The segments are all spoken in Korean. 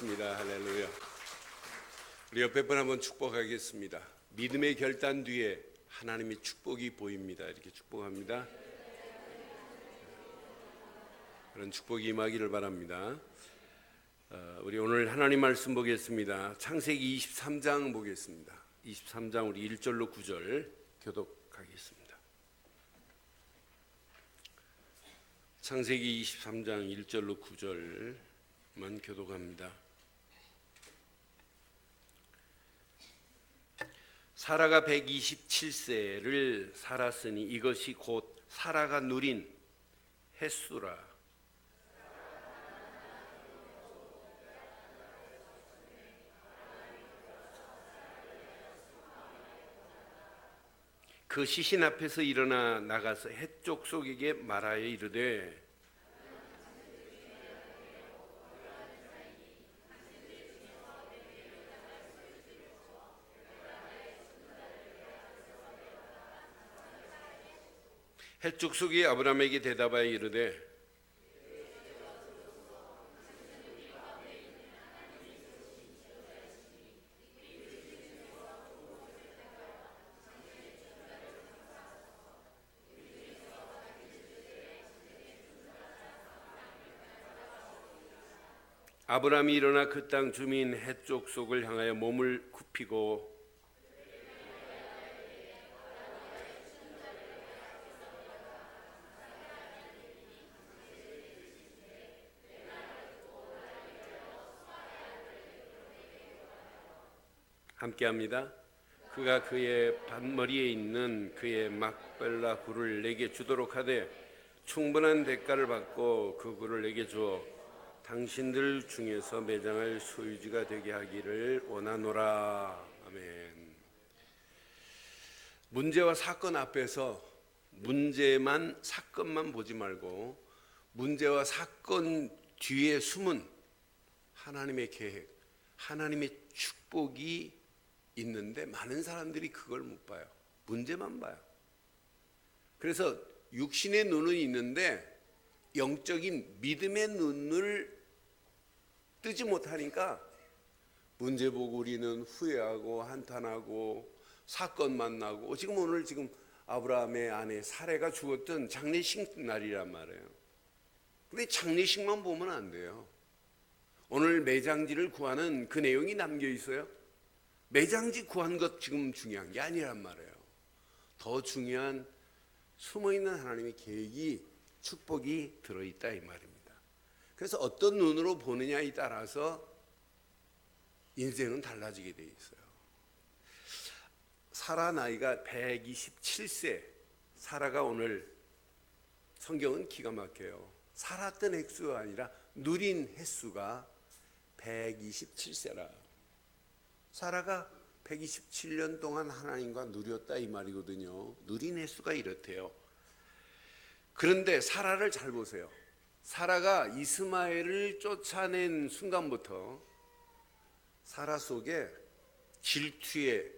기쁘습니다. 할렐루야. 우리 옆에 분 한번 축복하겠습니다. 믿음의 결단 뒤에 하나님의 축복이 보입니다. 이렇게 축복합니다. 그런 축복이 임하기를 바랍니다. 우리 오늘 하나님 말씀 보겠습니다. 창세기 23장 보겠습니다. 23장 우리 1절로 9절 교독하겠습니다. 창세기 23장 1절로 9절만 교독합니다. 사라가 127세를 살았으니 이것이 곧 사라가 누린 햇수라. 그 시신 앞에서 일어나 나가서 햇족 속에게 말하여 이르되 햇족 속이 아브라함에게 대답하여 이르되 아브라함이 일어나 그 땅 주민 햇족 속을 향하여 몸을 굽히고 함께합니다. 그가 그의 반머리에 있는 그의 막벨라 굴을 내게 주도록 하되 충분한 대가를 받고 그 굴을 내게 주어 당신들 중에서 매장할 소유지가 되게 하기를 원하노라. 아멘. 문제와 사건 앞에서 사건만 보지 말고 문제와 사건 뒤에 숨은 하나님의 계획, 하나님의 축복이 있는데 많은 사람들이 그걸 못 봐요. 문제만 봐요. 그래서 육신의 눈은 있는데 영적인 믿음의 눈을 뜨지 못하니까 문제 보고 우리는 후회하고 한탄하고 사건 만나고 오늘 아브라함의 아내 사레가 죽었던 장례식 날이란 말이에요. 근데 장례식만 보면 안 돼요. 오늘 매장지를 구하는 그 내용이 담겨 있어요. 매장지 구한 것 지금 중요한 게 아니란 말이에요. 더 중요한 숨어있는 하나님의 계획이 축복이 들어있다 이 말입니다. 그래서 어떤 눈으로 보느냐에 따라서 인생은 달라지게 돼 있어요. 사라 나이가 127세. 사라가 오늘 성경은 기가 막혀요. 살았던 횟수가 아니라 누린 횟수가 127세라. 사라가 127년 동안 하나님과 누렸다 이 말이거든요. 누린 횟수가 이렇대요. 그런데 사라를 잘 보세요. 사라가 이스마엘을 쫓아낸 순간부터 사라 속에 질투의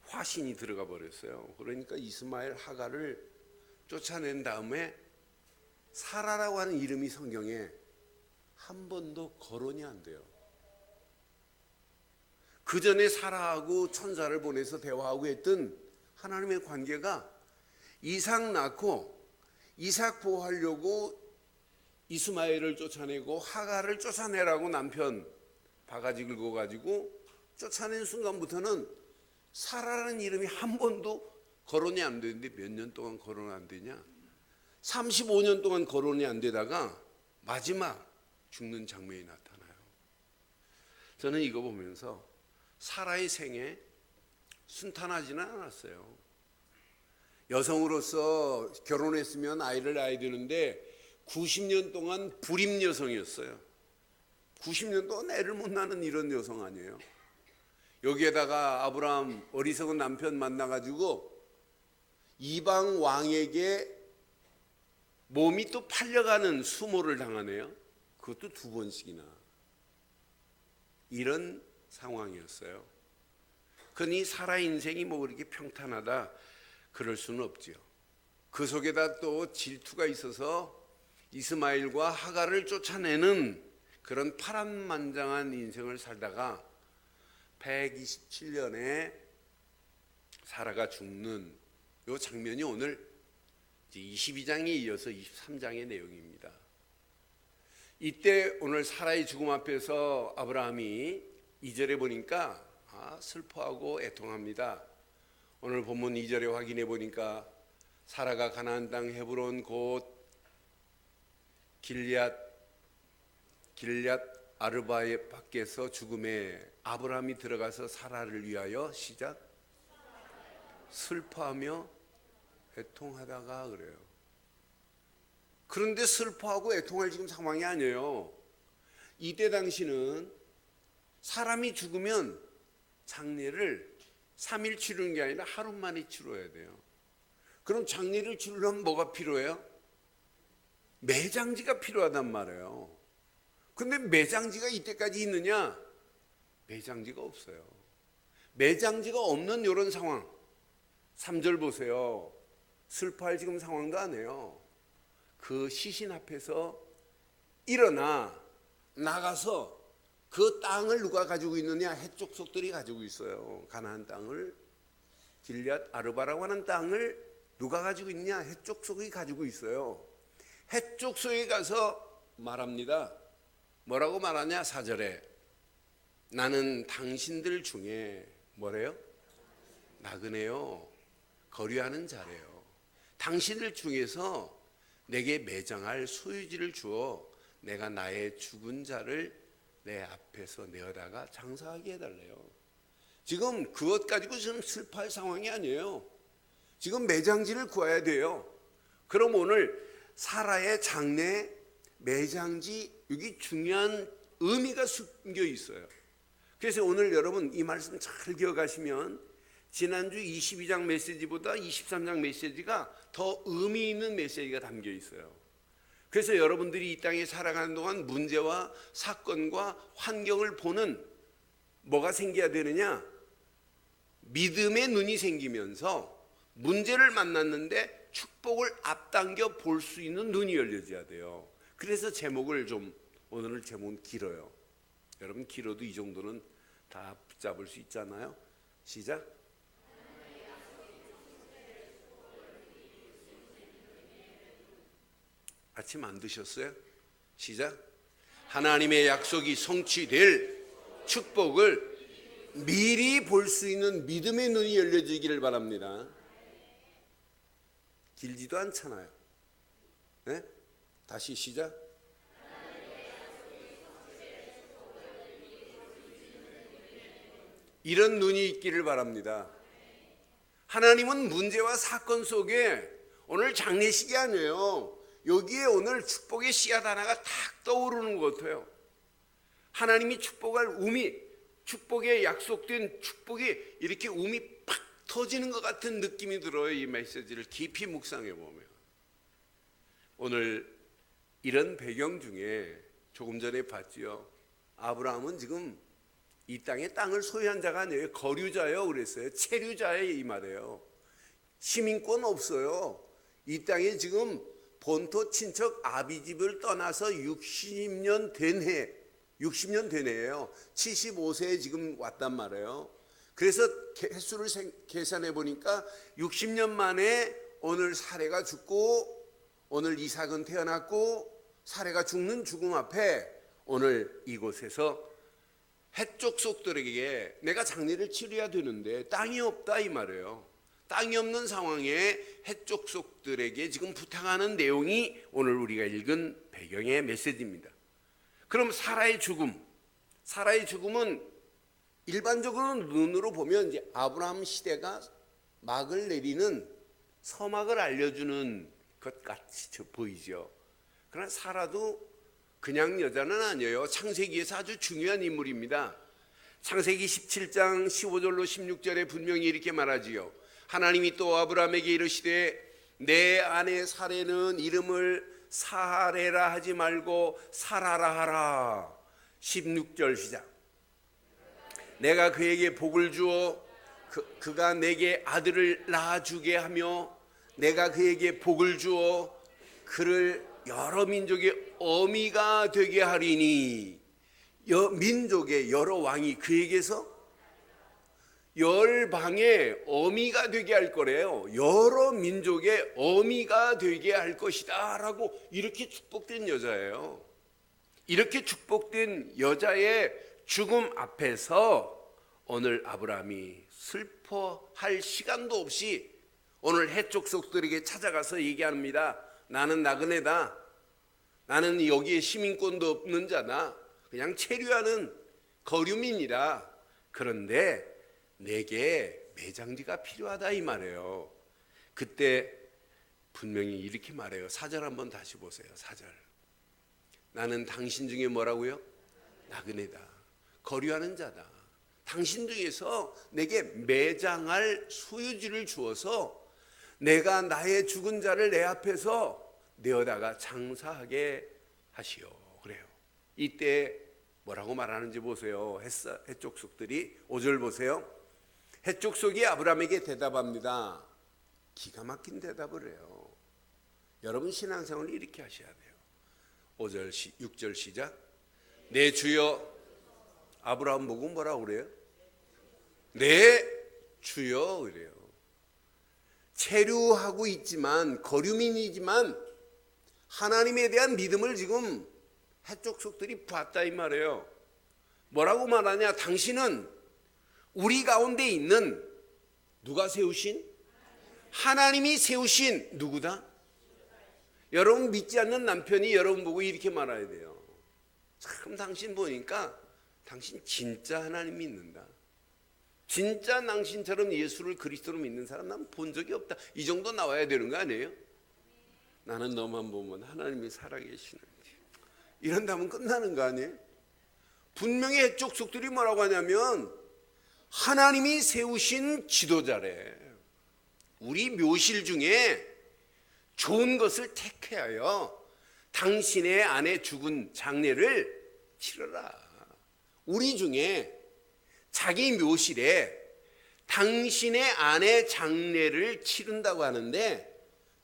화신이 들어가 버렸어요. 그러니까 이스마엘 하갈을 쫓아낸 다음에 사라라고 하는 이름이 성경에 한 번도 거론이 안 돼요. 그 전에 사라하고 천사를 보내서 대화하고 했던 하나님의 관계가 이삭 낳고 이삭 보호하려고 이스마엘을 쫓아내고 하갈을 쫓아내라고 남편 바가지 긁어가지고 쫓아낸 순간부터는 사라라는 이름이 한 번도 거론이 안 되는데 몇 년 동안 거론 안 되냐? 35년 동안 거론이 안 되다가 마지막 죽는 장면이 나타나요. 저는 이거 보면서 사라의 생애 순탄하지는 않았어요. 여성으로서 결혼했으면 아이를 낳아야 되는데 90년 동안 불임 여성이었어요. 90년 동안 애를 못 낳는 이런 여성 아니에요. 여기에다가 아브라함 어리석은 남편 만나가지고 이방 왕에게 몸이 또 팔려가는 수모를 당하네요. 그것도 2번씩이나. 이런 상황이었어요. 그러니 사라 인생이 그렇게 평탄하다 그럴 수는 없지요. 그 속에다 또 질투가 있어서 이스마엘과 하갈을 쫓아내는 그런 파란만장한 인생을 살다가 127년에 사라가 죽는 이 장면이 오늘 22장에 이어서 23장의 내용입니다. 이때 오늘 사라의 죽음 앞에서 아브라함이 2절에 보니까 슬퍼하고 애통합니다. 오늘 본문 2절에 확인해 보니까 사라가 가나안 땅 헤브론 곧 길앗 아르바의 밖에서 죽음에 아브라함이 들어가서 사라를 위하여 시작 슬퍼하며 애통하다가 그래요. 그런데 슬퍼하고 애통할 지금 상황이 아니에요. 이때 당시는 사람이 죽으면 장례를 3일 치르는 게 아니라 하루 만에 치러야 돼요. 그럼 장례를 치르려면 뭐가 필요해요? 매장지가 필요하단 말이에요. 근데 매장지가 이때까지 있느냐? 매장지가 없어요. 매장지가 없는 이런 상황. 3절 보세요. 슬퍼할 지금 상황도 아니에요. 그 시신 앞에서 일어나 나가서 그 땅을 누가 가지고 있느냐? 헷족속들이 가지고 있어요. 가나안 땅을, 길앗 아르바라고 하는 땅을 누가 가지고 있느냐? 헷족속이 가지고 있어요. 헷족속에 가서 말합니다. 뭐라고 말하냐? 4절에 나는 당신들 중에 뭐래요? 나그네요, 거류하는 자래요. 당신들 중에서 내게 매장할 소유지를 주어 내가 나의 죽은 자를 내 앞에서 내어다가 장사하게 해달래요. 지금 그것 가지고 지금 슬퍼할 상황이 아니에요. 지금 매장지를 구해야 돼요. 그럼 오늘 사라의 장례 매장지, 여기 중요한 의미가 숨겨 있어요. 그래서 오늘 여러분 이 말씀 잘 기억하시면 지난주 22장 메시지보다 23장 메시지가 더 의미 있는 메시지가 담겨 있어요. 그래서 여러분들이 이 땅에 살아가는 동안 문제와 사건과 환경을 보는 뭐가 생겨야 되느냐? 믿음의 눈이 생기면서 문제를 만났는데 축복을 앞당겨 볼 수 있는 눈이 열려져야 돼요. 그래서 제목을 좀, 오늘 제목은 길어요. 여러분 길어도 이 정도는 다 붙잡을 수 있잖아요. 시작. 아침 안 드셨어요? 시작. 하나님의 약속이 성취될 축복을 미리 볼 수 있는 믿음의 눈이 열려지기를 바랍니다. 길지도 않잖아요. 네? 다시 시작. 이런 눈이 있기를 바랍니다. 하나님은 문제와 사건 속에 오늘 장례식이 아니에요. 여기에 오늘 축복의 씨앗 하나가 탁 떠오르는 것 같아요. 하나님이 축복할 um이, 축복에 약속된 축복이 이렇게 um이 팍 터지는 것 같은 느낌이 들어요. 이 메시지를 깊이 묵상해 보면. 오늘 이런 배경 중에 조금 전에 봤지요. 아브라함은 지금 이 땅을 소유한 자가 아니에요. 거류자예요. 그랬어요. 체류자예요. 이 말이에요. 시민권 없어요. 이 땅에 지금 본토 친척 아비집을 떠나서 60년 된 해예요. 75세에 지금 왔단 말이에요. 그래서 횟수를 계산해 보니까 60년 만에 오늘 사례가 죽고 오늘 이삭은 태어났고 사례가 죽는 죽음 앞에 오늘 이곳에서 헷족속들에게 내가 장례를 치러야 되는데 땅이 없다 이 말이에요. 땅이 없는 상황에 헷족속들에게 지금 부탁하는 내용이 오늘 우리가 읽은 배경의 메시지입니다. 그럼 사라의 죽음은 일반적으로 눈으로 보면 이제 아브라함 시대가 막을 내리는 서막을 알려주는 것 같이 보이죠. 그러나 사라도 그냥 여자는 아니에요. 창세기에서 아주 중요한 인물입니다. 창세기 17장 15절로 16절에 분명히 이렇게 말하지요. 하나님이 또 아브라함에게 이르시되 내 아내 사레는 이름을 사레라 하지 말고 사라라 하라. 16절 시작. 내가 그에게 복을 주어 그가 내게 아들을 낳아주게 하며 내가 그에게 복을 주어 그를 여러 민족의 어미가 되게 하리니. 민족의 여러 왕이 그에게서 열방의 어미가 되게 할 거래요. 여러 민족의 어미가 되게 할 것이다 라고. 이렇게 축복된 여자예요. 이렇게 축복된 여자의 죽음 앞에서 오늘 아브라함이 슬퍼할 시간도 없이 오늘 해족속들에게 찾아가서 얘기합니다. 나는 나그네다. 나는 여기에 시민권도 없는 자다. 그냥 체류하는 거류민이다. 그런데 내게 매장지가 필요하다 이 말이에요. 그때 분명히 이렇게 말해요. 4절 한번 다시 보세요. 4절. 나는 당신 중에 뭐라고요? 나그네다. 거류하는 자다. 당신 중에서 내게 매장할 소유지를 주어서 내가 나의 죽은 자를 내 앞에서 내어다가 장사하게 하시오. 그래요. 이때 뭐라고 말하는지 보세요. 해족속들이 5절 보세요. 해족속이 아브라함에게 대답합니다. 기가 막힌 대답을 해요. 여러분 신앙생활을 이렇게 하셔야 돼요. 5절 6절 시작. 내 주여. 아브라함 보고 뭐라고 그래요? 내 주여 그래요. 체류하고 있지만 거류민이지만 하나님에 대한 믿음을 지금 해족속들이 봤다 이 말이에요. 뭐라고 말하냐? 당신은 우리 가운데 있는 누가 세우신? 하나님이 세우신 누구다? 여러분 믿지 않는 남편이 여러분 보고 이렇게 말해야 돼요. 참 당신 보니까 당신 진짜 하나님 믿는다. 진짜 당신처럼 예수를 그리스도로 믿는 사람 난 본 적이 없다. 이 정도 나와야 되는 거 아니에요? 나는 너만 보면 하나님이 살아계시는지. 이런다면 끝나는 거 아니에요? 분명히 해족속들이 뭐라고 하냐면 하나님이 세우신 지도자래. 우리 묘실 중에 좋은 것을 택하여 당신의 아내 죽은 장례를 치러라. 우리 중에 자기 묘실에 당신의 아내 장례를 치른다고 하는데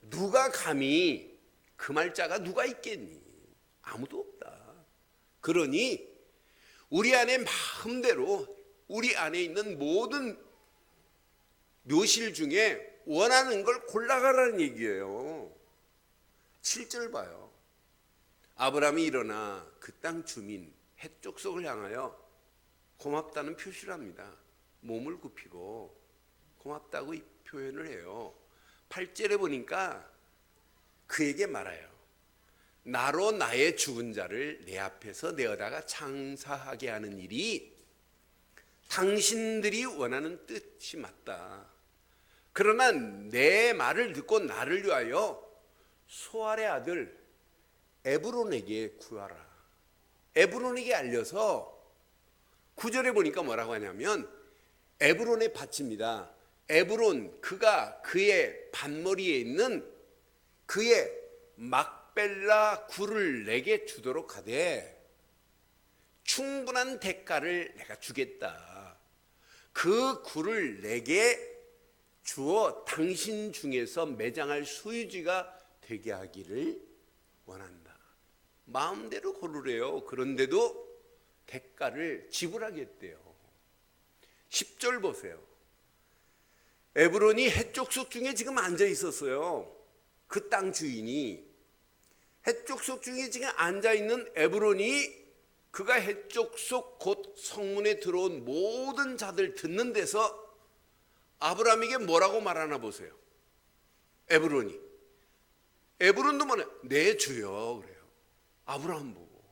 누가 감히 그 말자가 누가 있겠니? 아무도 없다. 그러니 우리 안에 마음대로 우리 안에 있는 모든 묘실 중에 원하는 걸 골라가라는 얘기예요. 7절 봐요. 아브라함이 일어나 그 땅 주민 해족속을 향하여 고맙다는 표시를 합니다. 몸을 굽히고 고맙다고 표현을 해요. 8절에 보니까 그에게 말해요. 나로 나의 죽은 자를 내 앞에서 내어다가 장사하게 하는 일이 당신들이 원하는 뜻이 맞다. 그러나 내 말을 듣고 나를 위하여 소알의 아들 에브론에게 구하라. 에브론에게 알려서 9절에 보니까 뭐라고 하냐면 에브론의 밭입니다. 에브론 그가 그의 밭머리에 있는 그의 막벨라 굴을 내게 주도록 하되 충분한 대가를 내가 주겠다. 그 굴을 내게 주어 당신 중에서 매장할 소유지가 되게 하기를 원한다. 마음대로 고르래요. 그런데도 대가를 지불하겠대요. 10절 보세요. 에브론이 해족속 중에 지금 앉아 있었어요. 그 땅 주인이 해족속 중에 지금 앉아 있는 에브론이 그가 해족속 곧 성문에 들어온 모든 자들 듣는 데서 아브라함에게 뭐라고 말하나 보세요. 에브론도 뭐냐? 내 주여 그래요. 아브라함 보고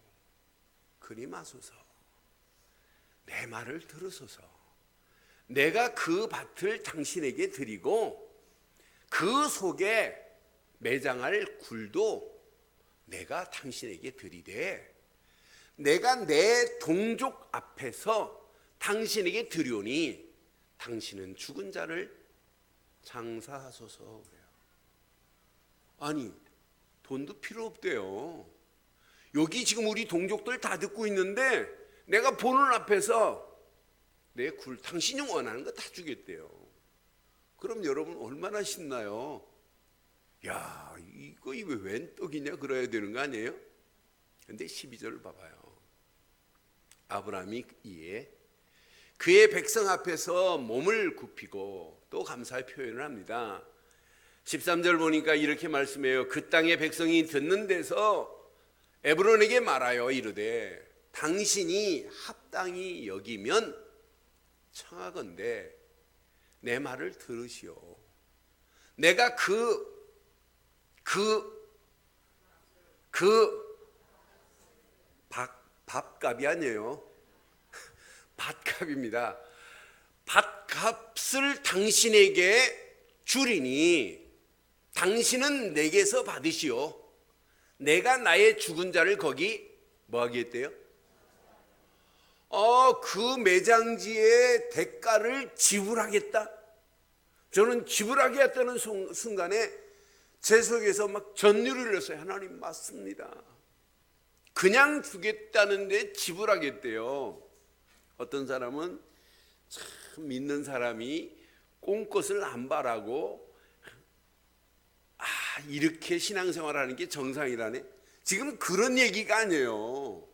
그리 마소서. 내 말을 들으소서. 내가 그 밭을 당신에게 드리고 그 속에 매장할 굴도 내가 당신에게 드리되 내가 내 동족 앞에서 당신에게 드리오니 당신은 죽은 자를 장사하소서 그래요. 아니 돈도 필요 없대요. 여기 지금 우리 동족들 다 듣고 있는데 내가 보는 앞에서 내 굴 당신이 원하는 거 다 주겠대요. 그럼 여러분 얼마나 신나요? 야 이거 웬 떡이냐 그래야 되는 거 아니에요? 근데 12절을 봐봐요. 아브라함이 이에 그의 백성 앞에서 몸을 굽히고 또 감사의 표현을 합니다. 13절 보니까 이렇게 말씀해요. 그 땅의 백성이 듣는 데서 에브론에게 말하여 이르되 당신이 합당히 여기면 청하건대 내 말을 들으시오. 내가 밥값이 아니에요. 밭값입니다. 밭값을 당신에게 주리니 당신은 내게서 받으시오. 내가 나의 죽은 자를 거기 뭐 하겠대요? 그 매장지의 대가를 지불하겠다. 저는 지불하겠다는 순간에 제 속에서 막 전율을 흘렸어요. 하나님 맞습니다. 그냥 주겠다는데 지불하겠대요. 어떤 사람은 참 믿는 사람이 꽁것을 안 바라고 이렇게 신앙생활하는 게 정상이라네. 지금 그런 얘기가 아니에요.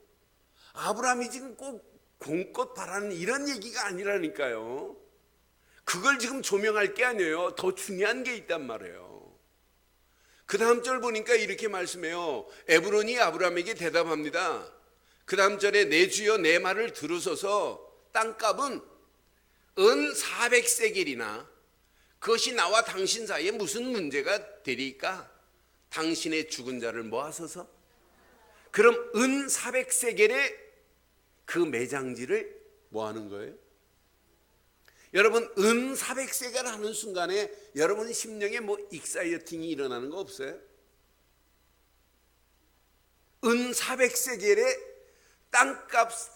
아브라함이 지금 꼭 공껏 바라는 이런 얘기가 아니라니까요. 그걸 지금 조명할 게 아니에요. 더 중요한 게 있단 말이에요. 그 다음 절 보니까 이렇게 말씀해요. 에브론이 아브라함에게 대답합니다. 그 다음 절에 내 주여 내 말을 들으소서. 땅값은 은 400세겔이나 그것이 나와 당신 사이에 무슨 문제가 되리까? 당신의 죽은 자를 모아서서. 그럼 은 400세겔의 그 매장지를 뭐 하는 거예요? 여러분 은 400세겔 하는 순간에 여러분 심령에 뭐 익사이어팅이 일어나는 거 없어요? 은 400세겔의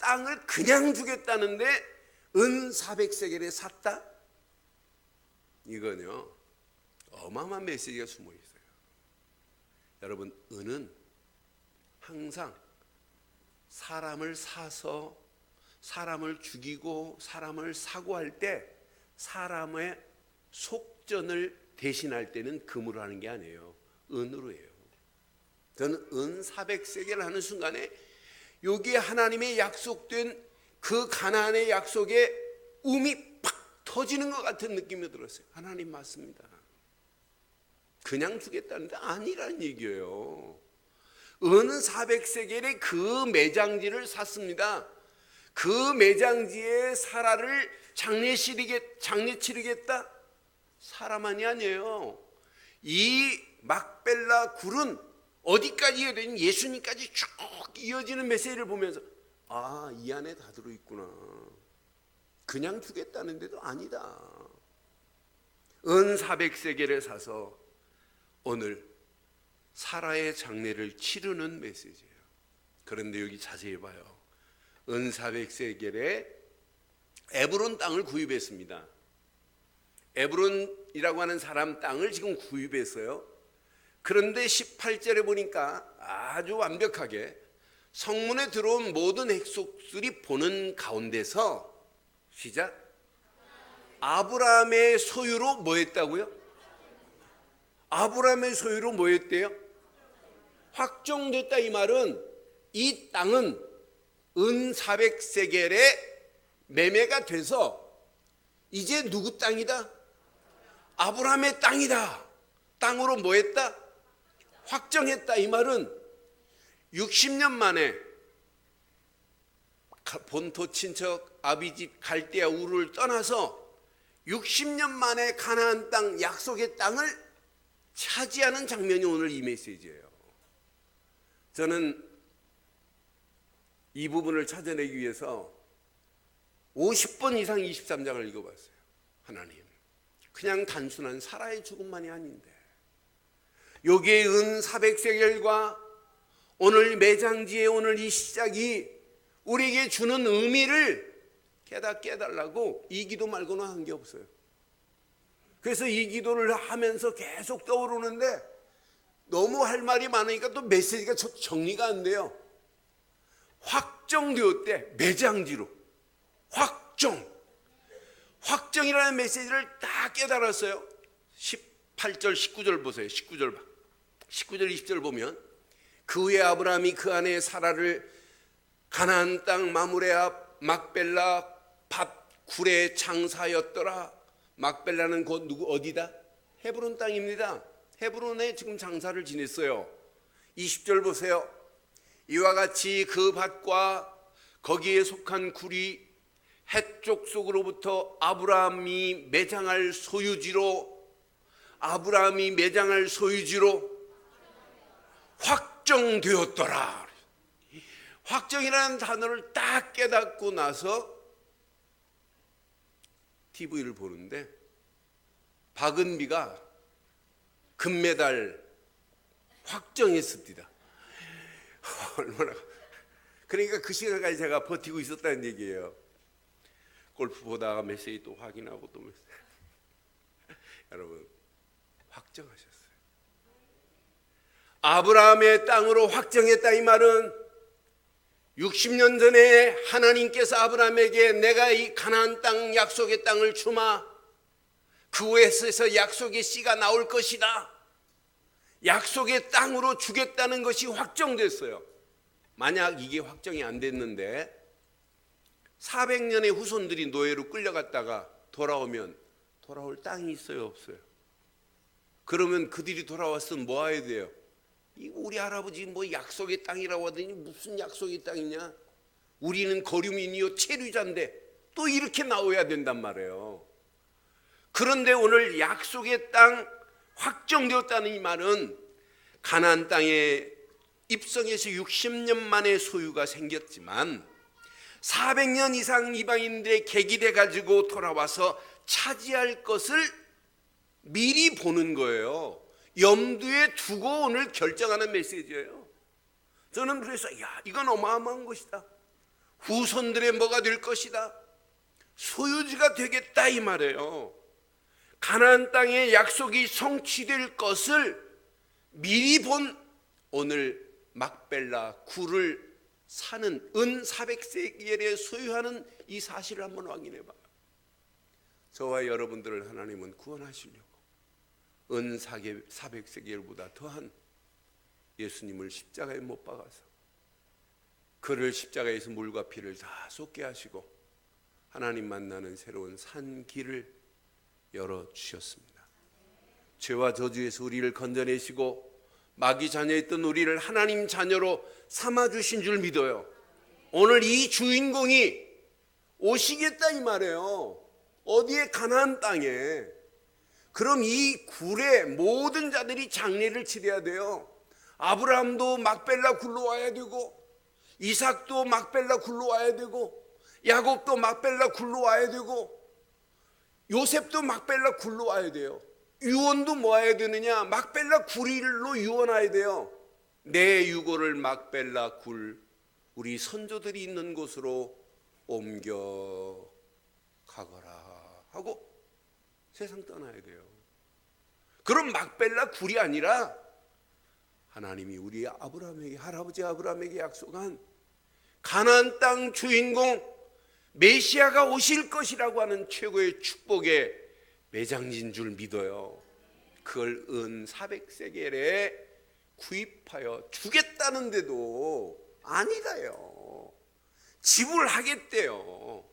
땅을 그냥 주겠다는데 은 400세겔에 샀다? 이건요 어마어마한 메시지가 숨어 있어요. 여러분 은은 항상 사람을 사서 사람을 죽이고 사람을 사고할 때 사람의 속전을 대신할 때는 금으로 하는 게 아니에요. 은으로 해요. 저는 은 400세겔 하는 순간에 여기에 하나님의 약속된 그 가나안의 약속에 움이 팍 터지는 것 같은 느낌이 들었어요. 하나님 맞습니다. 그냥 주겠다는데 아니란 얘기예요. 은 400세겔의 그 매장지를 샀습니다. 그 매장지에 사라를 장례 치르겠다? 사라만이 아니에요. 이 막벨라 굴은 어디까지 이어지는 예수님까지 쭉 이어지는 메시지를 보면서 이 안에 다 들어있구나. 그냥 주겠다는데도 아니다. 은 400세겔에 사서 오늘 사라의 장례를 치르는 메시지예요. 그런데 여기 자세히 봐요. 은 400세겔에 에브론 땅을 구입했습니다. 에브론이라고 하는 사람 땅을 지금 구입했어요. 그런데 18절에 보니까 아주 완벽하게 성문에 들어온 모든 핵속들이 보는 가운데서 시작. 아브라함의 소유로 뭐 했다고요? 아브라함의 소유로 뭐 했대요? 확정됐다. 이 말은 이 땅은 은 400세겔에 매매가 돼서 이제 누구 땅이다? 아브라함의 땅이다. 땅으로 뭐 했다? 확정했다. 이 말은 60년 만에 본토 친척 아비집 갈대아 우르를 떠나서 60년 만에 가나안 땅 약속의 땅을 차지하는 장면이 오늘 이 메시지예요. 저는 이 부분을 찾아내기 위해서 50번 이상 23장을 읽어봤어요. 하나님, 그냥 단순한 사라의 죽음만이 아닌데 여기에 은 400세겔과 오늘 매장지에 오늘 이 시작이 우리에게 주는 의미를 깨닫게 해달라고 이 기도 말고는 한 게 없어요. 그래서 이 기도를 하면서 계속 떠오르는데 너무 할 말이 많으니까 또 메시지가 정리가 안 돼요. 확정되었대. 매장지로 확정이라는 메시지를 다 깨달았어요. 18절 19절 보세요. 19절 20절 보면 그 후에 아브라함이 그 아내 사라를 가나안 땅 마므레 앞 막벨라 밭 굴에 장사였더라. 막벨라는 곧 어디다? 헤브론 땅입니다. 헤브론에 지금 장사를 지냈어요. 20절 보세요. 이와 같이 그 밭과 거기에 속한 굴이 해쪽 속으로부터 아브라함이 매장할 소유지로 확정되었더라. 확정이라는 단어를 딱 깨닫고 나서 TV를 보는데 박은비가 금메달 확정했습니다. 얼마나, 그러니까 그 시간까지 제가 버티고 있었다는 얘기예요. 골프 보다가 메시지 또 확인하고 또 메시지. 여러분, 확정하셨어요. 아브라함의 땅으로 확정했다. 이 말은 60년 전에 하나님께서 아브라함에게 내가 이 가나안 땅 약속의 땅을 주마, 그곳에서 약속의 씨가 나올 것이다, 약속의 땅으로 주겠다는 것이 확정됐어요. 만약 이게 확정이 안 됐는데 400년의 후손들이 노예로 끌려갔다가 돌아오면 돌아올 땅이 있어요, 없어요? 그러면 그들이 돌아왔으면 뭐 해야 돼요? 이거 우리 할아버지 뭐 약속의 땅이라고 하더니 무슨 약속의 땅이냐? 우리는 거류민이요 체류자인데 또 이렇게 나와야 된단 말이에요. 그런데 오늘 약속의 땅 확정되었다는 이 말은 가나안 땅에 입성해서 60년 만에 소유가 생겼지만 400년 이상 이방인들의 계기돼 가지고 돌아와서 차지할 것을 미리 보는 거예요. 염두에 두고 오늘 결정하는 메시지예요. 저는 그래서 이건 어마어마한 것이다. 후손들의 뭐가 될 것이다. 소유지가 되겠다 이 말이에요. 가나안 땅의 약속이 성취될 것을 미리 본 오늘 막벨라 굴을 사는 은 400세겔에 소유하는 이 사실을 한번 확인해 봐요. 저와 여러분들을 하나님은 구원하시려고 은 400세겔보다 더한 예수님을 십자가에 못 박아서 그를 십자가에서 물과 피를 다 쏟게 하시고 하나님 만나는 새로운 산 길을 열어주셨습니다. 죄와 저주에서 우리를 건져내시고 마귀 자녀였던 우리를 하나님 자녀로 삼아주신 줄 믿어요. 오늘 이 주인공이 오시겠다 이 말이에요. 어디에? 가나안 땅에. 그럼 이 굴에 모든 자들이 장례를 치러야 돼요. 아브라함도 막벨라 굴로 와야 되고, 이삭도 막벨라 굴로 와야 되고, 야곱도 막벨라 굴로 와야 되고, 요셉도 막벨라 굴로 와야 돼요. 유언도 뭐 해야 되느냐? 막벨라 굴로 유언해야 돼요. 내 유고를 막벨라 굴, 우리 선조들이 있는 곳으로 옮겨 가거라 하고 세상 떠나야 돼요. 그럼 막벨라 굴이 아니라 하나님이 우리 아브라함에게, 할아버지 아브라함에게 약속한 가나안 땅 주인공 메시아가 오실 것이라고 하는 최고의 축복의 매장진 줄 믿어요. 그걸 은 400세겔에 구입하여 주겠다는데도 아니다요. 지불하겠대요.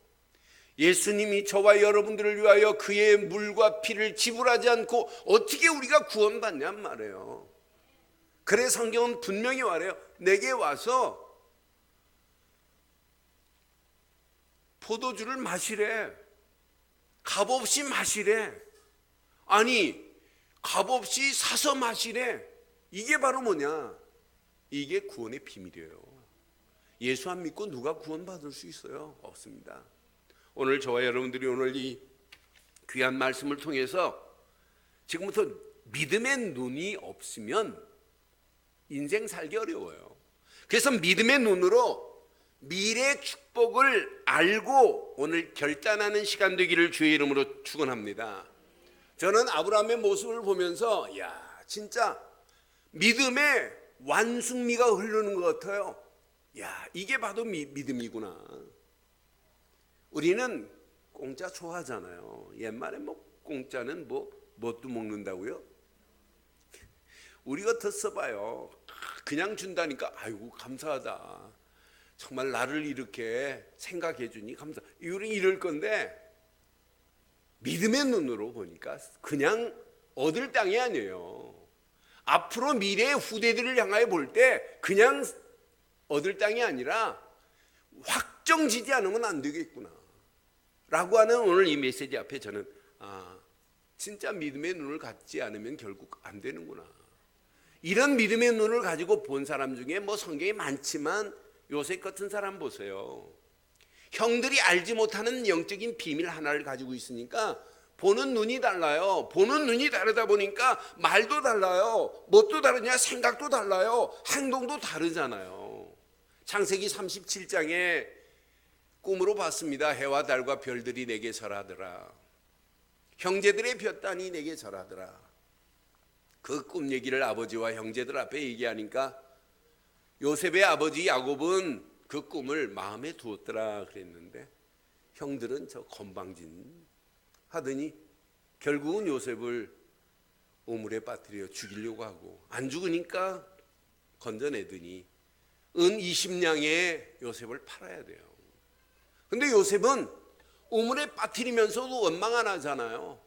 예수님이 저와 여러분들을 위하여 그의 물과 피를 지불하지 않고 어떻게 우리가 구원받냔 말이에요. 그래 성경은 분명히 말해요. 내게 와서 포도주를 마시래. 값없이 마시래. 아니 값없이 사서 마시래. 이게 바로 뭐냐? 이게 구원의 비밀이에요. 예수 안 믿고 누가 구원받을 수 있어요? 없습니다. 오늘 저와 여러분들이 오늘 이 귀한 말씀을 통해서 지금부터 믿음의 눈이 없으면 인생 살기 어려워요. 그래서 믿음의 눈으로 미래 축복을 알고 오늘 결단하는 시간 되기를 주의 이름으로 축원합니다. 저는 아브라함의 모습을 보면서 진짜 믿음의 완숙미가 흐르는 것 같아요. 이게 바로 믿음이구나. 우리는 공짜 좋아하잖아요. 옛말에 공짜는 뭣도 먹는다고요? 우리 같았어 봐요. 그냥 준다니까 아이고 감사하다. 정말 나를 이렇게 생각해 주니 감사. 이럴 건데 믿음의 눈으로 보니까 그냥 얻을 땅이 아니에요. 앞으로 미래의 후대들을 향하여 볼 때 그냥 얻을 땅이 아니라 확정지지 않으면 안 되겠구나 라고 하는 오늘 이 메시지 앞에 저는 진짜 믿음의 눈을 갖지 않으면 결국 안 되는구나. 이런 믿음의 눈을 가지고 본 사람 중에 뭐 성경에 많지만 요셉 같은 사람 보세요. 형들이 알지 못하는 영적인 비밀 하나를 가지고 있으니까 보는 눈이 달라요. 보는 눈이 다르다 보니까 말도 달라요. 뭣도 다르냐? 생각도 달라요. 행동도 다르잖아요. 창세기 37장에 꿈으로 봤습니다. 해와 달과 별들이 내게 절하더라. 형제들의 볕단이 내게 절하더라. 그 꿈 얘기를 아버지와 형제들 앞에 얘기하니까 요셉의 아버지 야곱은 그 꿈을 마음에 두었더라 그랬는데 형들은 저 건방진 하더니 결국은 요셉을 우물에 빠뜨려 죽이려고 하고 안 죽으니까 건져내더니 은 20냥에 요셉을 팔아야 돼요. 근데 요셉은 우물에 빠뜨리면서도 원망 안 하잖아요.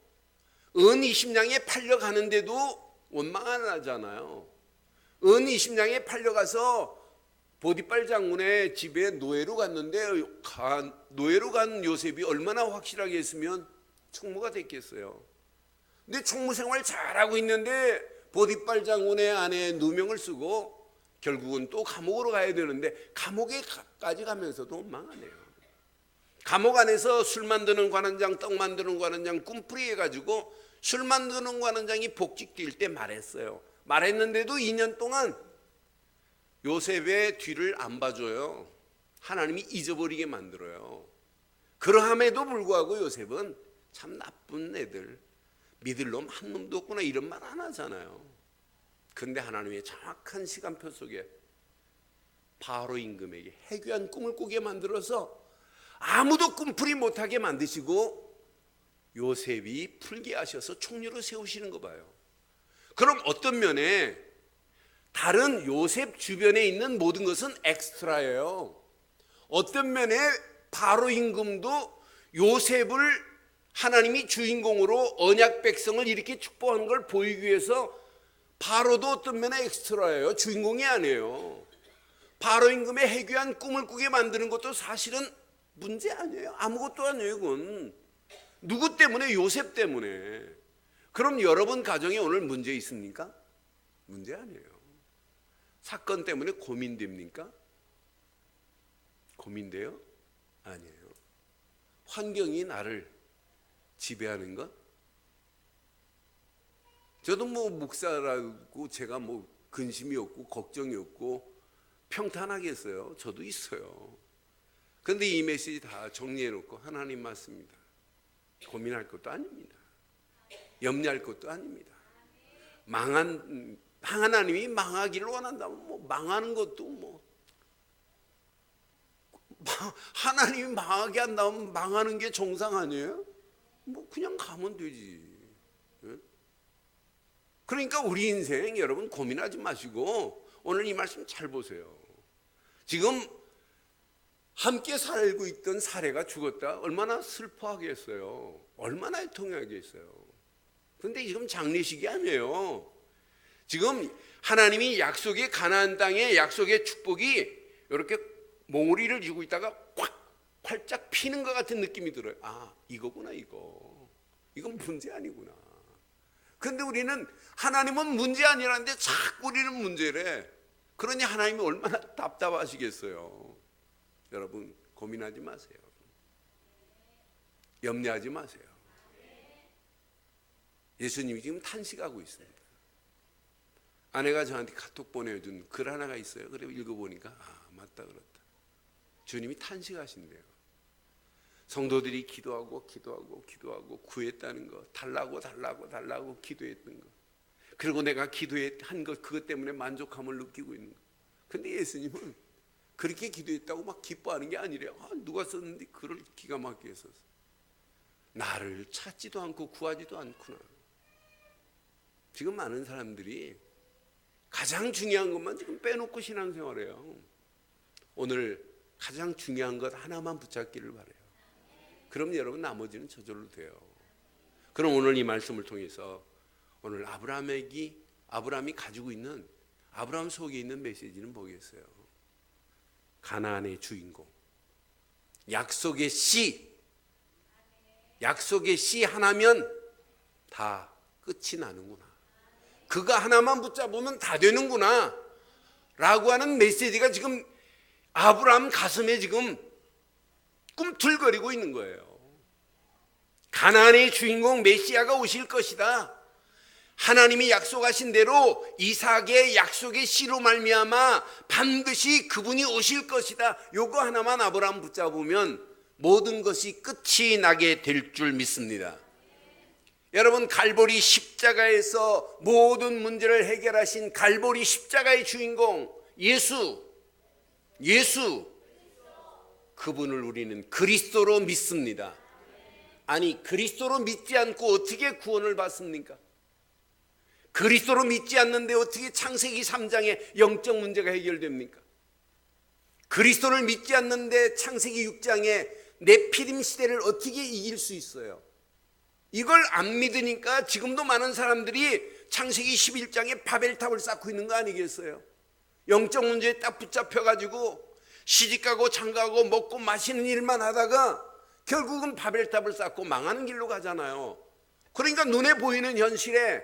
은 20냥에 팔려가는데도 원망 안 하잖아요. 은 20냥에 팔려가서 보디발 장군의 집에 노예로 갔는데 노예로 간 요셉이 얼마나 확실하게 했으면 총무가 됐겠어요. 근데 총무 생활 잘하고 있는데 보디발 장군의 아내에 누명을 쓰고 결국은 또 감옥으로 가야 되는데 감옥에까지 가면서도 원망하네요. 감옥 안에서 술 만드는 관원장, 떡 만드는 관원장 꿈풀이 해가지고 술 만드는 관원장이 복직 뛸 때 말했는데도 2년 동안 요셉의 뒤를 안 봐줘요. 하나님이 잊어버리게 만들어요. 그러함에도 불구하고 요셉은 참 나쁜 애들, 믿을 놈 한 놈도 없구나 이런 말 안 하잖아요. 그런데 하나님의 정확한 시간표 속에 바로 임금에게 해괴한 꿈을 꾸게 만들어서 아무도 꿈풀이 못하게 만드시고 요셉이 풀게 하셔서 총리로 세우시는 거 봐요. 그럼 어떤 면에 다른 요셉 주변에 있는 모든 것은 엑스트라예요. 어떤 면에 바로 임금도 요셉을 하나님이 주인공으로 언약 백성을 이렇게 축복하는 걸 보이기 위해서 바로도 어떤 면에 엑스트라예요. 주인공이 아니에요. 바로 임금의 해괴한 꿈을 꾸게 만드는 것도 사실은 문제 아니에요. 아무것도 아니에요. 그건 누구 때문에? 요셉 때문에. 그럼 여러분 가정에 오늘 문제 있습니까? 문제 아니에요. 사건 때문에 고민됩니까? 고민돼요? 아니에요. 환경이 나를 지배하는 것? 저도 뭐 목사라고 제가 뭐 근심이 없고 걱정이 없고 평탄하겠어요. 저도 있어요. 그런데 이 메시지 다 정리해놓고 하나님 맞습니다. 고민할 것도 아닙니다. 염려할 것도 아닙니다. 하나님이 망하기를 원한다면 뭐 망하는 것도 뭐 하나님이 망하게 한다면 망하는 게 정상 아니에요? 뭐 그냥 가면 되지. 그러니까 우리 인생 여러분 고민하지 마시고 오늘 이 말씀 잘 보세요. 지금 함께 살고 있던 사례가 죽었다. 얼마나 슬퍼하겠어요. 얼마나 애통하겠어요. 그런데 지금 장례식이 아니에요. 지금 하나님이 약속의 가나안 땅에 약속의 축복이 이렇게 몽우리를 쥐고 있다가 꽉 활짝 피는 것 같은 느낌이 들어요. 아, 이거구나 이거. 이건 문제 아니구나. 그런데 우리는 하나님은 문제 아니라는데 자꾸 우리는 문제래. 그러니 하나님이 얼마나 답답하시겠어요. 여러분 고민하지 마세요. 염려하지 마세요. 예수님이 지금 탄식하고 있습니다. 아내가 저한테 카톡 보내준 글 하나가 있어요. 그래 읽어보니까 아 맞다 그렇다. 주님이 탄식하신대요. 성도들이 기도하고 구했다는 거, 달라고 기도했던 거. 그리고 내가 기도한 것 그것 때문에 만족함을 느끼고 있는 거. 근데 예수님은 그렇게 기도했다고 막 기뻐하는 게 아니래요. 누가 썼는데 글을 기가 막히게 썼어. 나를 찾지도 않고 구하지도 않구나. 지금 많은 사람들이 가장 중요한 것만 지금 빼놓고 신앙생활해요. 오늘 가장 중요한 것 하나만 붙잡기를 바라요. 그럼 여러분 나머지는 저절로 돼요. 그럼 오늘 이 말씀을 통해서 오늘 아브라함이 가지고 있는, 아브라함 속에 있는 메시지는 뭐겠어요? 가나안의 주인공, 약속의 씨 하나면 다 끝이 나는구나. 그가 하나만 붙잡으면 다 되는구나 라고 하는 메시지가 지금 아브라함 가슴에 지금 꿈틀거리고 있는 거예요. 가나안의 주인공 메시아가 오실 것이다. 하나님이 약속하신 대로 이삭의 약속의 씨로 말미암아 반드시 그분이 오실 것이다. 요거 하나만 아브라함 붙잡으면 모든 것이 끝이 나게 될 줄 믿습니다. 여러분, 갈보리 십자가에서 모든 문제를 해결하신 갈보리 십자가의 주인공 예수, 그분을 우리는 그리스도로 믿습니다. 아니, 그리스도로 믿지 않고 어떻게 구원을 받습니까? 그리스도로 믿지 않는데 어떻게 창세기 3장의 영적 문제가 해결됩니까? 그리스도를 믿지 않는데 창세기 6장의 네피림 시대를 어떻게 이길 수 있어요? 이걸 안 믿으니까 지금도 많은 사람들이 창세기 11장에 바벨탑을 쌓고 있는 거 아니겠어요? 영적 문제에 딱 붙잡혀가지고 시집가고 장가가고 먹고 마시는 일만 하다가 결국은 바벨탑을 쌓고 망하는 길로 가잖아요. 그러니까 눈에 보이는 현실에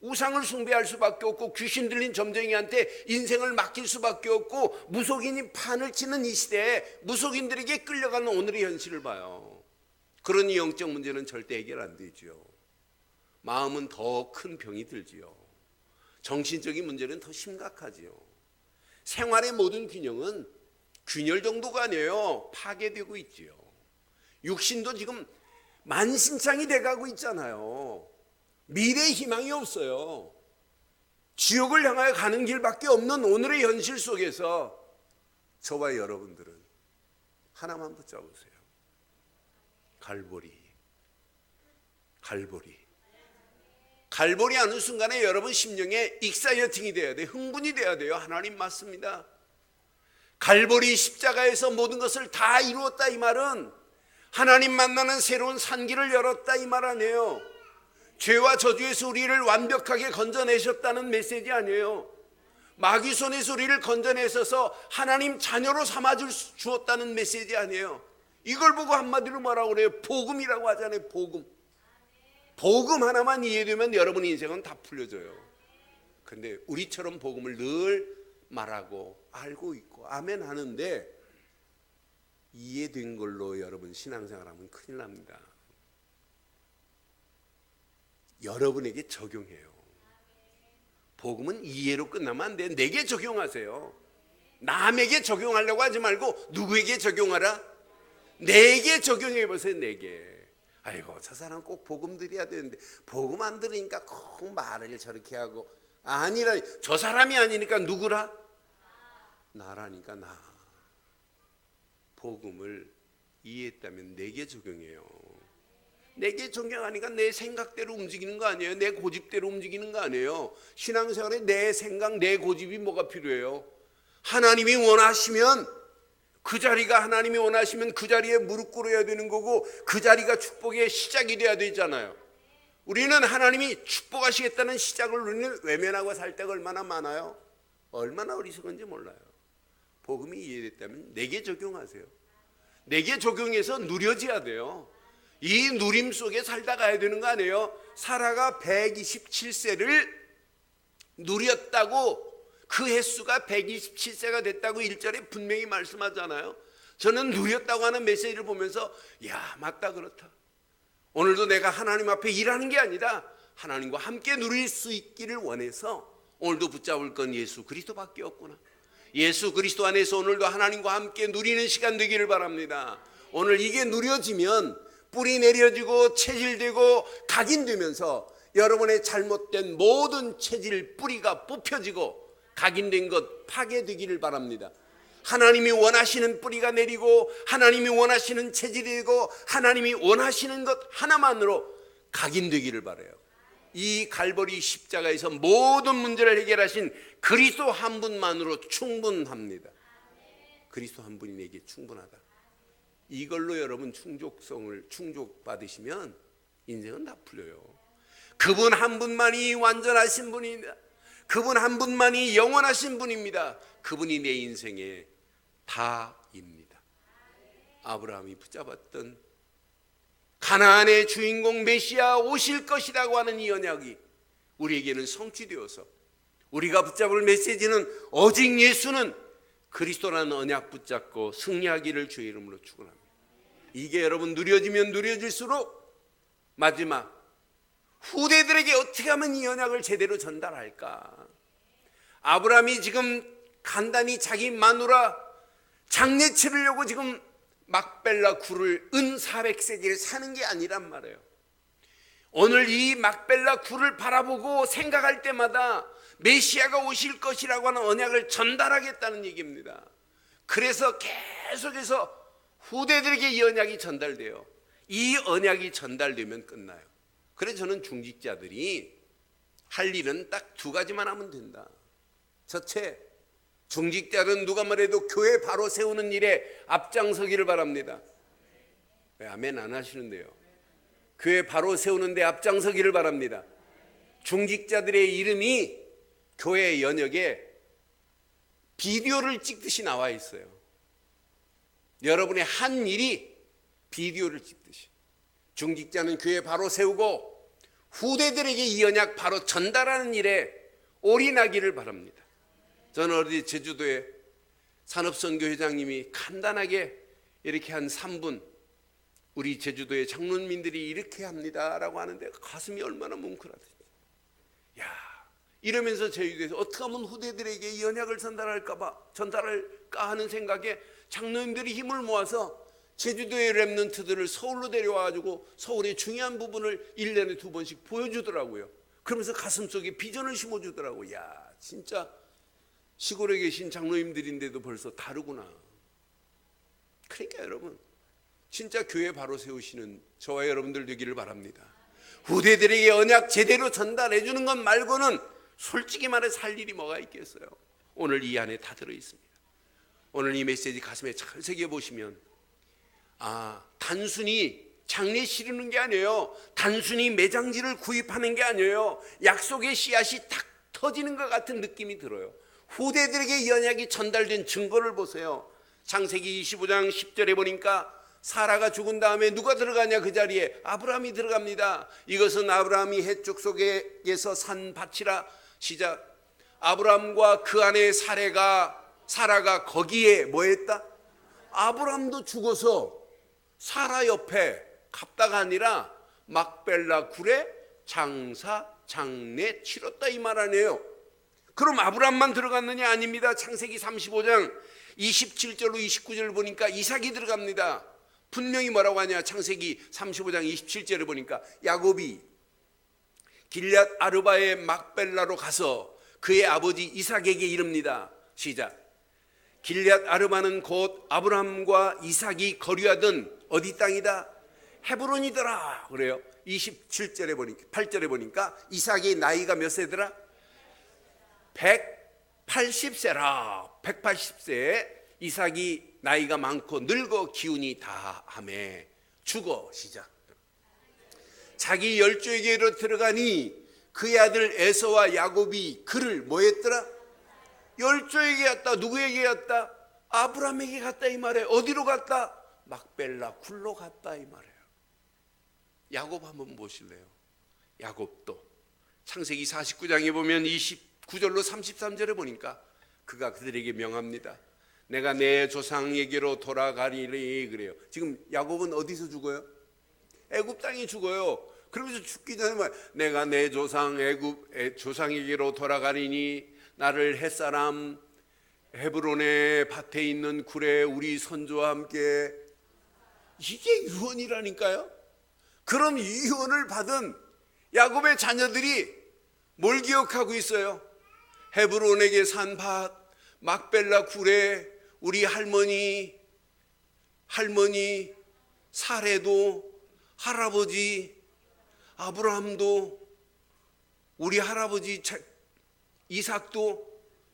우상을 숭배할 수밖에 없고 귀신 들린 점쟁이한테 인생을 맡길 수밖에 없고 무속인이 판을 치는 이 시대에 무속인들에게 끌려가는 오늘의 현실을 봐요. 그러니 영적 문제는 절대 해결 안 되죠. 마음은 더 큰 병이 들지요. 정신적인 문제는 더 심각하지요. 생활의 모든 균형은 균열 정도가 아니에요. 파괴되고 있지요. 육신도 지금 만신창이 돼가고 있잖아요. 미래의 희망이 없어요. 지옥을 향하여 가는 길밖에 없는 오늘의 현실 속에서 저와 여러분들은 하나만 붙잡으세요. 갈보리 하는 순간에 여러분 심령에 익사이어팅이 돼야 돼요. 흥분이 돼야 돼요. 하나님 맞습니다. 갈보리 십자가에서 모든 것을 다 이루었다 이 말은 하나님 만나는 새로운 산길을 열었다 이 말 아니에요. 죄와 저주에서 우리를 완벽하게 건져내셨다는 메시지 아니에요. 마귀 손에서 우리를 건져내셔서 하나님 자녀로 삼아주었다는 메시지 아니에요. 이걸 보고 한마디로 뭐라고 그래요? 복음이라고 하잖아요. 복음 하나만 이해되면 여러분 인생은 다 풀려져요. 근데 우리처럼 복음을 늘 말하고 알고 있고 아멘 하는데 이해된 걸로 여러분 신앙생활하면 큰일 납니다. 여러분에게 적용해요. 복음은 이해로 끝나면 안 돼. 내게 적용하세요. 남에게 적용하려고 하지 말고 누구에게 적용하라? 내게 적용해보세요. 내게. 아이고 저 사람 꼭 복음 드려야 되는데 복음 안 들으니까 꼭 말을 저렇게 하고 아니라 저 사람이 아니니까 누구라? 나라니까 나. 복음을 이해했다면 내게 적용해요. 내게 적용하니까 내 생각대로 움직이는 거 아니에요. 내 고집대로 움직이는 거 아니에요. 신앙생활에 내 생각, 내 고집이 뭐가 필요해요? 하나님이 원하시면 그 자리가 하나님이 원하시면 그 자리에 무릎 꿇어야 되는 거고 그 자리가 축복의 시작이 돼야 되잖아요. 우리는 하나님이 축복하시겠다는 시작을 우리는 외면하고 살 때가 얼마나 많아요. 얼마나 어리석은지 몰라요. 복음이 이해됐다면 내게 적용하세요. 내게 적용해서 누려져야 돼요. 이 누림 속에 살다 가야 되는 거 아니에요? 사라가 127세를 누렸다고 그 횟수가 127세가 됐다고 1절에 분명히 말씀하잖아요. 저는 누렸다고 하는 메시지를 보면서 야 맞다 그렇다. 오늘도 내가 하나님 앞에 일하는 게 아니라 하나님과 함께 누릴 수 있기를 원해서 오늘도 붙잡을 건 예수 그리스도밖에 없구나. 예수 그리스도 안에서 오늘도 하나님과 함께 누리는 시간 되기를 바랍니다. 오늘 이게 누려지면 뿌리 내려지고 체질되고 각인되면서 여러분의 잘못된 모든 체질 뿌리가 뽑혀지고 각인된 것 파괴되기를 바랍니다. 하나님이 원하시는 뿌리가 내리고 하나님이 원하시는 체질이 되고 하나님이 원하시는 것 하나만으로 각인되기를 바라요. 이 갈보리 십자가에서 모든 문제를 해결하신 그리스도 한 분만으로 충분합니다. 그리스도 한 분이 내게 충분하다. 이걸로 여러분 충족받으시면 인생은 다 풀려요. 그분 한 분만이 완전하신 분입니다. 그분 한 분만이 영원하신 분입니다. 그분이 내 인생의 다입니다. 아브라함이 붙잡았던 가나안의 주인공 메시아 오실 것이라고 하는 이 언약이 우리에게는 성취되어서 우리가 붙잡을 메시지는 오직 예수는 그리스도라는 언약 붙잡고 승리하기를 주의 이름으로 축원합니다. 이게 여러분 누려지면 누려질수록 마지막 후대들에게 어떻게 하면 이 언약을 제대로 전달할까? 아브라함이 지금 간단히 자기 마누라 장례 치르려고 지금 막벨라 굴을 은 400세겔 사는 게 아니란 말이에요. 오늘 이 막벨라 굴을 바라보고 생각할 때마다 메시아가 오실 것이라고 하는 언약을 전달하겠다는 얘기입니다. 그래서 계속해서 후대들에게 이 언약이 전달돼요. 이 언약이 전달되면 끝나요. 그래서 저는 중직자들이 할 일은 딱 두 가지만 하면 된다. 첫째, 중직자는 누가 뭐래도 교회 바로 세우는 일에 앞장서기를 바랍니다. 왜 아멘 안 하시는데요? 교회 바로 세우는 데 앞장서기를 바랍니다. 중직자들의 이름이 교회 연역에 비디오를 찍듯이 나와 있어요. 여러분의 한 일이 비디오를 찍듯이. 중직자는 교회 바로 세우고 후대들에게 이 언약 바로 전달하는 일에 올인하기를 바랍니다. 저는 어디 제주도에 산업선교회장님이 간단하게 이렇게 한 3분 우리 제주도의 장로님들이 이렇게 합니다라고 하는데 가슴이 얼마나 뭉클하든지. 야, 이러면서 제주도에서 어떻게 하면 후대들에게 이 언약을 전달할까 하는 생각에 장로님들이 힘을 모아서 제주도의 렘넌트들을 서울로 데려와가지고 서울의 중요한 부분을 1년에 2번씩 보여주더라고요. 그러면서 가슴속에 비전을 심어주더라고요. 야, 진짜 시골에 계신 장로님들인데도 벌써 다르구나. 그러니까 여러분 진짜 교회 바로 세우시는 저와 여러분들 되기를 바랍니다. 후대들에게 언약 제대로 전달해 주는 것 말고는 솔직히 말해서 할 일이 뭐가 있겠어요. 오늘 이 안에 다 들어있습니다. 오늘 이 메시지 가슴에 잘 새겨보시면 단순히 장례 치르는 게 아니에요. 단순히 매장지를 구입하는 게 아니에요. 약속의 씨앗이 탁 터지는 것 같은 느낌이 들어요. 후대들에게 이 언약이 전달된 증거를 보세요. 창세기 25장 10절에 보니까 사라가 죽은 다음에 누가 들어가냐 그 자리에 아브라함이 들어갑니다. 이것은 아브라함이 헷족 속에서 산 밭이라. 시작. 아브라함과 그 아내 사라가 거기에 뭐 했다? 아브라함도 죽어서 사라 옆에 갑다가 아니라 막벨라 굴에 장례 치렀다 이 말 아니에요. 그럼 아브라함만 들어갔느냐? 아닙니다. 창세기 35장 27절로 29절을 보니까 이삭이 들어갑니다. 분명히 뭐라고 하냐? 창세기 35장 27절을 보니까 야곱이 길앗 아르바의 막벨라로 가서 그의 아버지 이삭에게 이릅니다. 시작. 길앗 아르바는 곧 아브라함과 이삭이 거류하던 어디 땅이다? 헤브론이더라. 그래요. 27절에 보니까 8절에 보니까 이삭의 나이가 몇 세더라? 180세라. 180세에 이삭이 나이가 많고 늙어 기운이 다하매 죽어. 시작. 자기 열조에게로 들어가니 그의 아들 에서와 야곱이 그를 뭐 했더라? 열조에게 갔다. 누구에게 갔다? 아브라함에게 갔다 이 말이에요. 어디로 갔다? 막벨라 굴로 갔다 이 말이에요. 야곱 한번 보실래요? 야곱도 창세기 49장에 보면 29절로 33절에 보니까 그가 그들에게 명합니다. 내가 내 조상에게로 돌아가리리 그래요. 지금 야곱은 어디서 죽어요? 애굽 땅에 죽어요. 그러면서 죽기 전에 내가 내 조상에게로 돌아가리니 나를 햇사람 헤브론의 밭에 있는 굴에 우리 선조와 함께. 이게 유언이라니까요. 그런 유언을 받은 야곱의 자녀들이 뭘 기억하고 있어요? 헤브론에게 산 밭, 막벨라 굴에 우리 할머니 사레도 할아버지 아브라함도 우리 할아버지 이삭도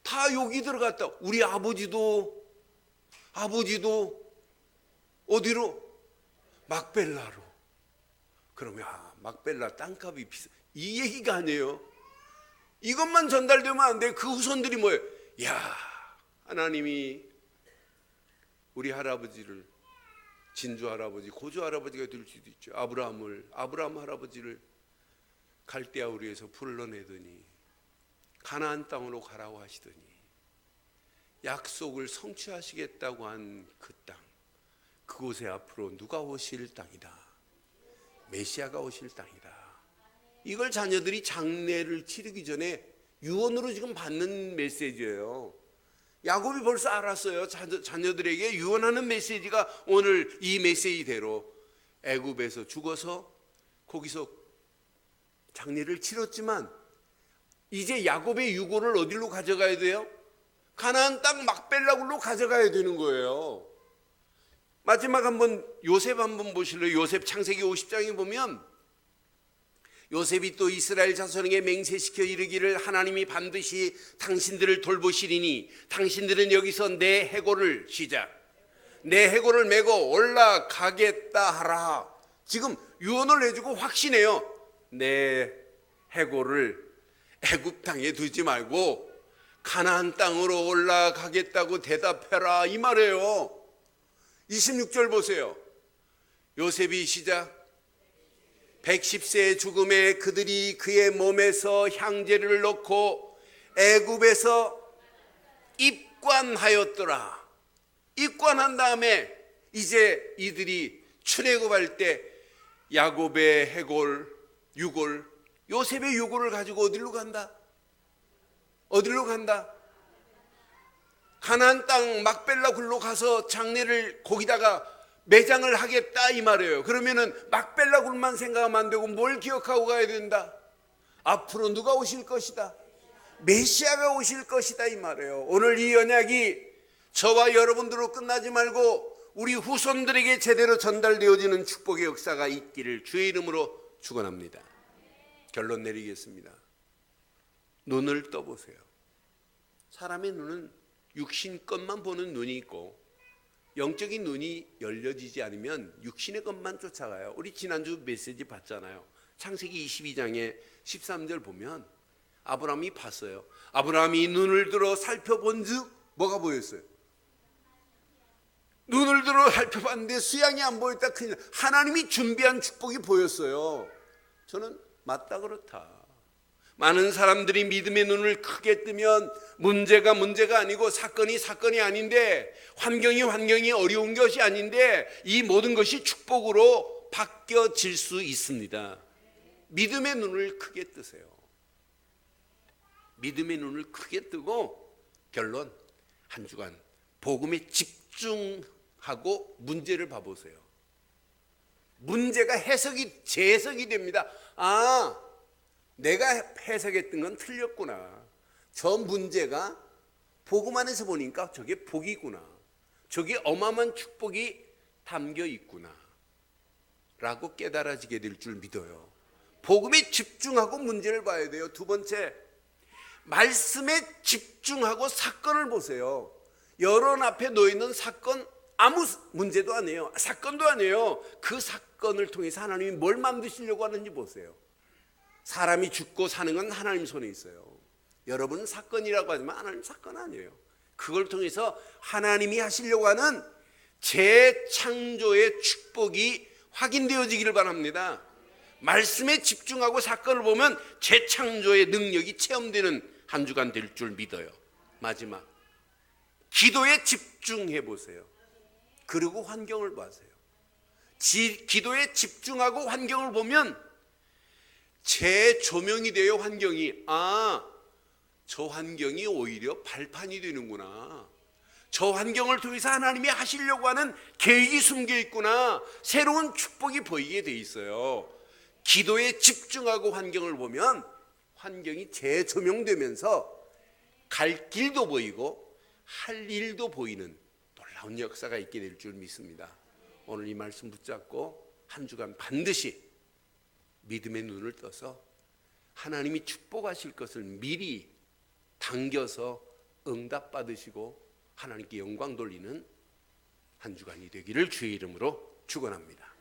다 여기 들어갔다. 우리 아버지도 어디로? 막벨라로. 그러면 막벨라 땅값이 비싸. 이 얘기가 아니에요. 이것만 전달되면 안 돼. 그 후손들이 뭐예요? 야, 하나님이 우리 할아버지를, 진주 할아버지, 고조 할아버지가 될 수도 있죠. 아브라함 할아버지를 갈대아 우리에서 불러내더니 가나안 땅으로 가라고 하시더니 약속을 성취하시겠다고 한 그 땅, 그곳에 앞으로 누가 오실 땅이다. 메시아가 오실 땅이다. 이걸 자녀들이 장례를 치르기 전에 유언으로 지금 받는 메시지예요. 야곱이 벌써 알았어요. 자녀들에게 유언하는 메시지가 오늘 이 메시지대로 애굽에서 죽어서 거기서 장례를 치렀지만 이제 야곱의 유고를 어디로 가져가야 돼요? 가나안 땅 막벨라굴로 가져가야 되는 거예요. 마지막 한번 요셉 한번 보실래요? 요셉 창세기 50장에 보면 요셉이 또 이스라엘 자손에게 맹세시켜 이르기를 하나님이 반드시 당신들을 돌보시리니 당신들은 여기서 내 해골을 내 해골을 메고 올라가겠다 하라. 지금 유언을 해주고 확신해요. 내 해골을 애굽 땅에 두지 말고 가나안 땅으로 올라가겠다고 대답해라, 이 말이에요. 26절 보세요. 요셉이 110세의 죽음에 그들이 그의 몸에서 향제를 넣고 애굽에서 입관하였더라. 입관한 다음에 이제 이들이 출애굽할 때 야곱의 해골, 유골, 요셉의 유골을 가지고 어디로 간다? 가나안 땅 막벨라 굴로 가서 장례를 거기다가 매장을 하겠다, 이 말이에요. 그러면은 막벨라 굴만 생각하면 안 되고 뭘 기억하고 가야 된다? 앞으로 누가 오실 것이다? 메시아가 오실 것이다, 이 말이에요. 오늘 이 언약이 저와 여러분들로 끝나지 말고 우리 후손들에게 제대로 전달되어지는 축복의 역사가 있기를 주의 이름으로 축원합니다. 결론 내리겠습니다. 눈을 떠보세요. 사람의 눈은 육신 것만 보는 눈이 있고 영적인 눈이 열려지지 않으면 육신의 것만 쫓아가요. 우리 지난주 메시지 봤잖아요. 창세기 22장에 13절 보면 아브라함이 봤어요. 아브라함이 눈을 들어 살펴본즉 뭐가 보였어요? 눈을 들어 살펴봤는데 수양이 안 보였다. 하나님이 준비한 축복이 보였어요. 저는 맞다, 그렇다. 많은 사람들이 믿음의 눈을 크게 뜨면 문제가 아니고 사건이 아닌데, 환경이 어려운 것이 아닌데 이 모든 것이 축복으로 바뀌어질 수 있습니다. 믿음의 눈을 크게 뜨세요. 믿음의 눈을 크게 뜨고 결론, 한 주간 복음에 집중하고 문제를 봐보세요. 문제가 재해석이 됩니다. 내가 해석했던 건 틀렸구나. 저 문제가 복음 안에서 보니까 저게 복이구나. 저게 어마어마한 축복이 담겨 있구나 라고 깨달아지게 될 줄 믿어요. 복음에 집중하고 문제를 봐야 돼요. 두 번째, 말씀에 집중하고 사건을 보세요. 여론 앞에 놓여있는 사건, 아무 문제도 아니에요. 사건도 아니에요. 그 사건을 통해서 하나님이 뭘 만드시려고 하는지 보세요. 사람이 죽고 사는 건 하나님 손에 있어요. 여러분은 사건이라고 하지만 하나님 사건 아니에요. 그걸 통해서 하나님이 하시려고 하는 재창조의 축복이 확인되어지기를 바랍니다. 말씀에 집중하고 사건을 보면 재창조의 능력이 체험되는 한 주간 될 줄 믿어요. 마지막, 기도에 집중해 보세요. 그리고 환경을 보세요. 기도에 집중하고 환경을 보면 재조명이 돼요. 환경이, 저 환경이 오히려 발판이 되는구나. 저 환경을 통해서 하나님이 하시려고 하는 계획이 숨겨 있구나. 새로운 축복이 보이게 돼 있어요. 기도에 집중하고 환경을 보면 환경이 재조명되면서 갈 길도 보이고 할 일도 보이는 놀라운 역사가 있게 될 줄 믿습니다. 오늘 이 말씀 붙잡고 한 주간 반드시 믿음의 눈을 떠서 하나님이 축복하실 것을 미리 당겨서 응답받으시고 하나님께 영광 돌리는 한 주간이 되기를 주의 이름으로 축원합니다.